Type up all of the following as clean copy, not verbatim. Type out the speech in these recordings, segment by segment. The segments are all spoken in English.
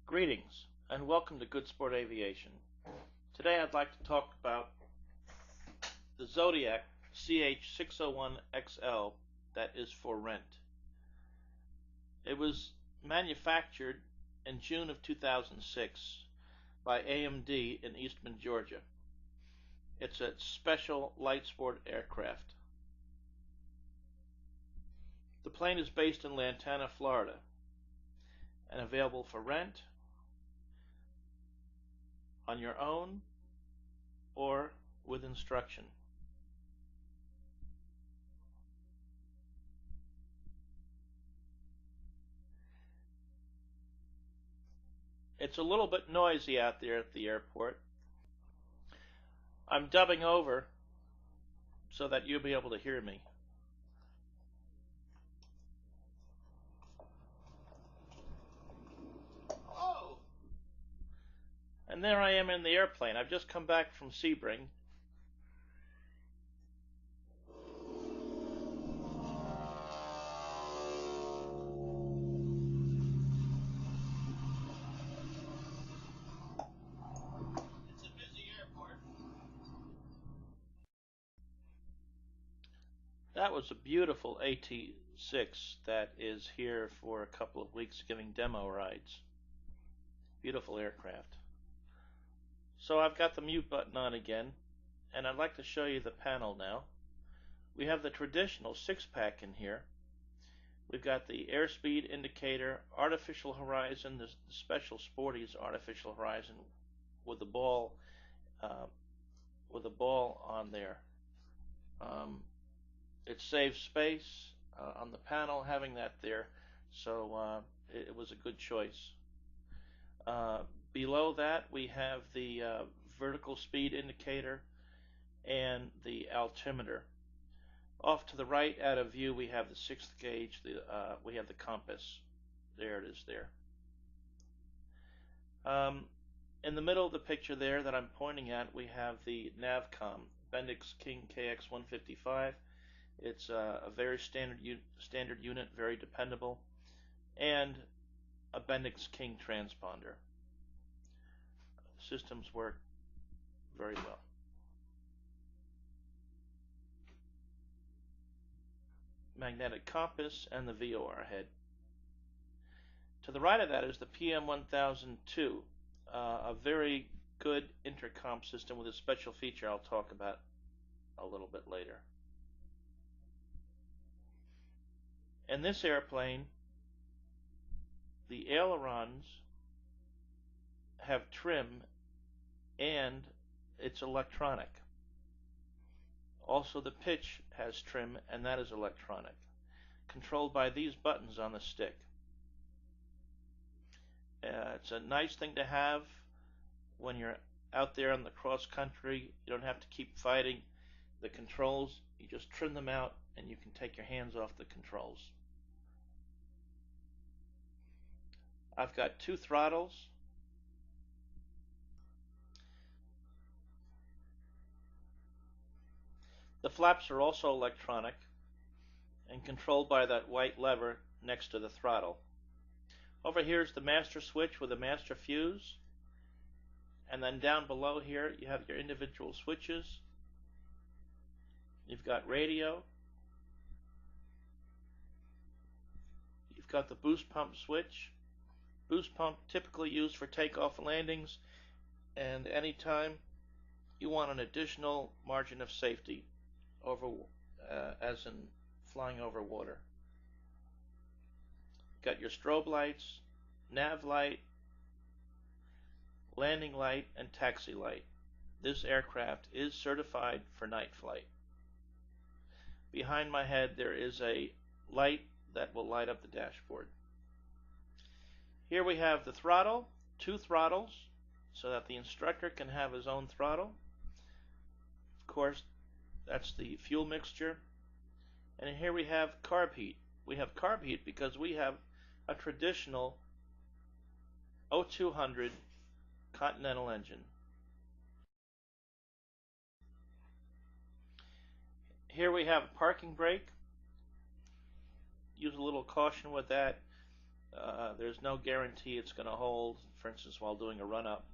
Greetings and welcome to Good Sport Aviation. Today I'd like to talk about the Zodiac CH601XL that is for rent. It was manufactured in June of 2006 by AMD in Eastman, Georgia. It's a special light sport aircraft. The plane is based in Lantana, Florida, and available for rent on your own or with instruction. It's a little bit noisy out there at the airport. I'm dubbing over so that you'll be able to hear me. Oh! And there I am in the airplane. I've just come back from Sebring. It's a busy airport. That was a beautiful AT-6 that is here for a couple of weeks giving demo rides. Beautiful aircraft. So I've got the mute button on again, and I'd like to show you the panel now. We have the traditional 6-pack in here. We've got the airspeed indicator, artificial horizon, the special Sporty's artificial horizon with the ball on there. It saves space on the panel having that there, so it was a good choice. Below that we have the vertical speed indicator and the altimeter. Off to the right, out of view, we have the 6th gauge. We have the compass. There it is there. In the middle of the picture there that I'm pointing at, we have the Navcom Bendix King KX155. It's a very standard unit, very dependable, and a Bendix King transponder. Systems work very well. Magnetic compass and the VOR head. To the right of that is the PM1002, a very good intercom system with a special feature I'll talk about a little bit later. In this airplane, the ailerons have trim and it's electronic. Also, the pitch has trim, and that is electronic, controlled by these buttons on the stick. It's a nice thing to have when you're out there on the cross country. You don't have to keep fighting the controls. You just trim them out and you can take your hands off the controls. I've got 2 throttles. The flaps are also electronic and controlled by that white lever next to the throttle. Over here is the master switch with a master fuse, and then down below here you have your individual switches. You've got radio. You've got the boost pump switch. Boost pump typically used for takeoff and landings, and anytime you want an additional margin of safety over, as in flying over water. Got your strobe lights, nav light, landing light, and taxi light. This aircraft is certified for night flight. Behind my head there is a light that will light up the dashboard. Here we have the throttle, 2 throttles, so that the instructor can have his own throttle. Of course, that's the fuel mixture. And here we have carb heat. We have carb heat because we have a traditional 0200 Continental engine. Here we have a parking brake. Use a little caution with that. There's no guarantee it's going to hold, for instance, while doing a run-up.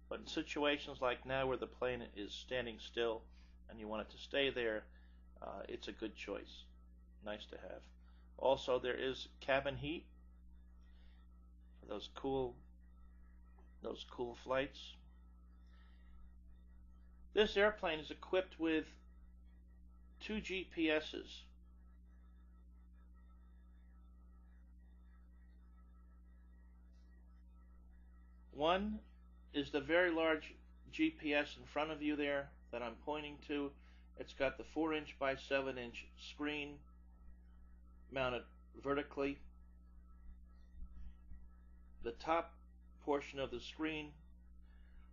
But in situations like now where the plane is standing still and you want it to stay there, it's a good choice. Nice to have. Also, there is cabin heat for those cool flights. This airplane is equipped with 2 GPSs. One is the very large GPS in front of you there that I'm pointing to. It's got the 4-inch by 7-inch screen mounted vertically. The top portion of the screen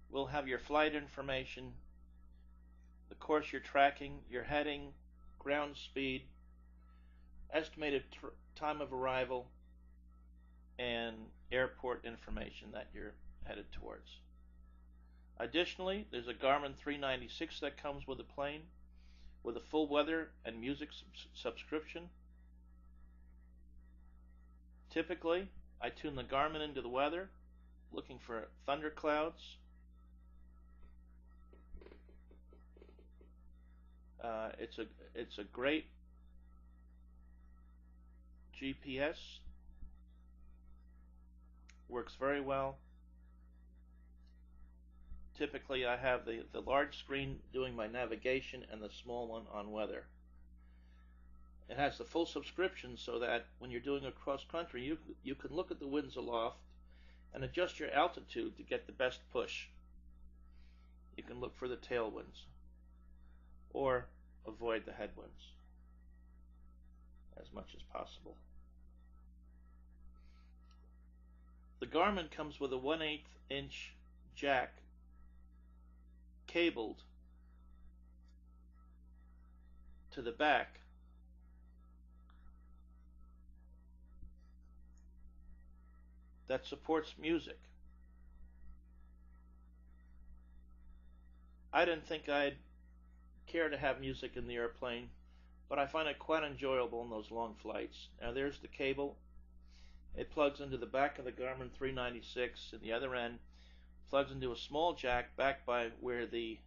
will have your flight information, the course you're tracking, your heading, ground speed, estimated time of arrival, and airport information that you're headed towards. Additionally, there's a Garmin 396 that comes with the plane with a full weather and music subscription. Typically, I tune the Garmin into the weather, looking for thunderclouds. It's a great GPS. Works very well. Typically, I have the large screen doing my navigation and the small one on weather. It has the full subscription so that when you're doing a cross country, you can look at the winds aloft and adjust your altitude to get the best push. You can look for the tailwinds or avoid the headwinds as much as possible. The Garmin comes with a 1/8 inch jack cabled to the back that supports music. I didn't think I'd care to have music in the airplane, but I find it quite enjoyable in those long flights. Now there's the cable. It plugs into the back of the Garmin 396, and the other end plugs into a small jack back by where the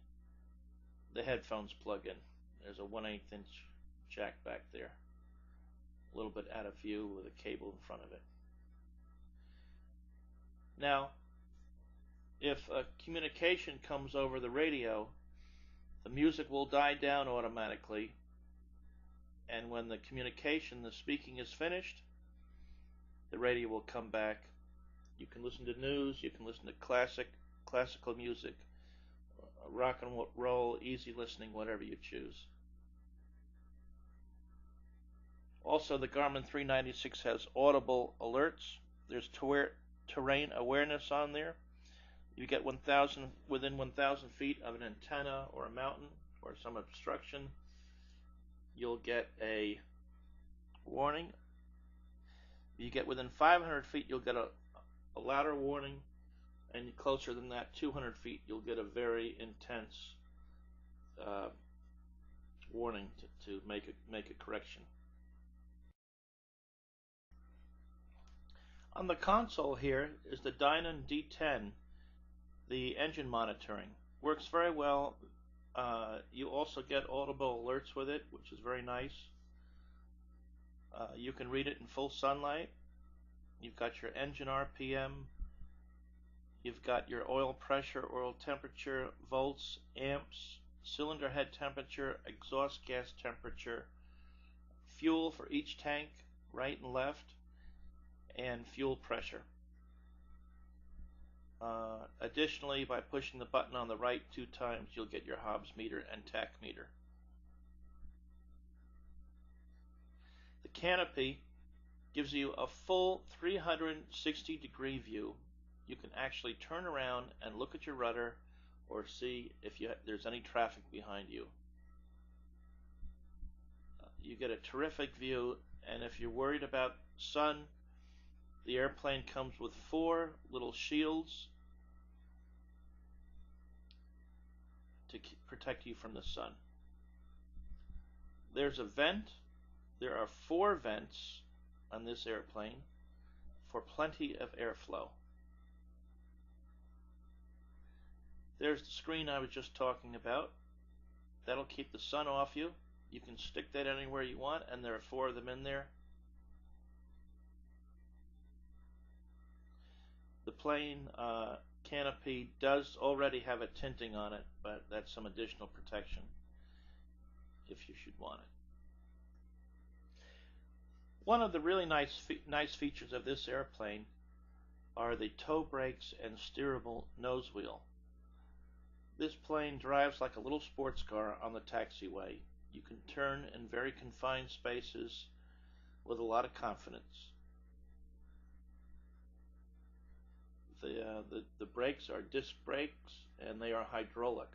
headphones plug in. There's a 1/8 inch jack back there, a little bit out of view with a cable in front of it. Now, if a communication comes over the radio, the music will die down automatically, and when the communication, the speaking is finished, the radio will come back. You can listen to news, you can listen to classical music, rock and roll, easy listening, whatever you choose. Also, the Garmin 396 has Audible Alerts. There's terrain awareness on there. You get within 1,000 feet of an antenna or a mountain or some obstruction, you'll get a warning. You get within 500 feet, you'll get a louder warning, and closer than that, 200 feet, you'll get a very intense warning to make a correction. On the console here is the Dynon D10, the engine monitoring. Works very well. You also get Audible Alerts with it, which is very nice. You can read it in full sunlight. You've got your engine RPM. You've got your oil pressure, oil temperature, volts, amps, cylinder head temperature, exhaust gas temperature, fuel for each tank, right and left, and fuel pressure. Additionally, by pushing the button on the right 2 times, you'll get your Hobbs meter and tach meter. The canopy gives you a full 360-degree view. You can actually turn around and look at your rudder or see if there's any traffic behind you. You get a terrific view, and if you're worried about sun, the airplane comes with 4 little shields to protect you from the sun. There's a vent. There are 4 vents on this airplane, for plenty of airflow. There's the screen I was just talking about. That'll keep the sun off you. You can stick that anywhere you want, and there are 4 of them in there. The plain canopy does already have a tinting on it, but that's some additional protection if you should want it. One of the really nice features of this airplane are the toe brakes and steerable nose wheel. This plane drives like a little sports car on the taxiway. You can turn in very confined spaces with a lot of confidence. The brakes are disc brakes, and they are hydraulic.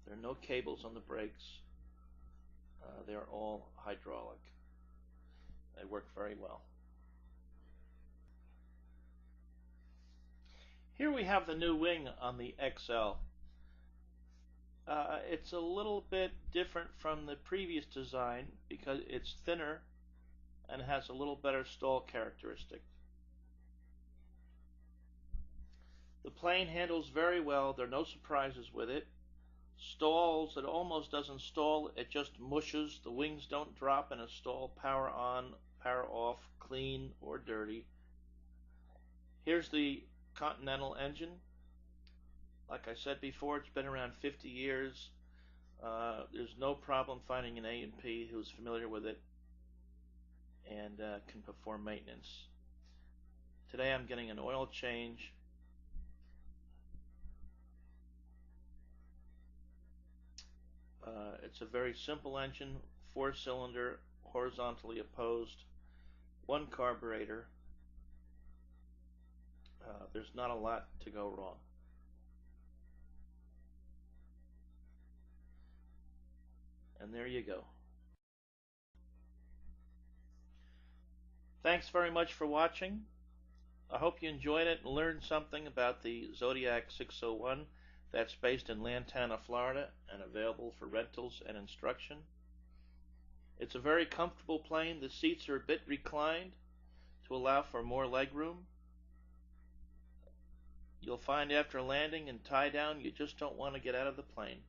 There are no cables on the brakes. They are all hydraulic. They work very well. Here we have the new wing on the XL. It's a little bit different from the previous design because it's thinner and has a little better stall characteristic. The plane handles very well. There are no surprises with it. Stalls, it almost doesn't stall, it just mushes. The wings don't drop in a stall. Power on, power off, clean or dirty. Here's the Continental engine. Like I said before, it's been around 50 years. There's no problem finding an A&P who's familiar with it and can perform maintenance. Today I'm getting an oil change. It's a very simple engine, 4-cylinder, horizontally opposed, 1 carburetor. There's not a lot to go wrong. And there you go. Thanks very much for watching. I hope you enjoyed it and learned something about the Zodiac 601 that's based in Lantana, Florida, and available for rentals and instruction. It's a very comfortable plane. The seats are a bit reclined to allow for more legroom. You'll find after landing and tie down, you just don't want to get out of the plane.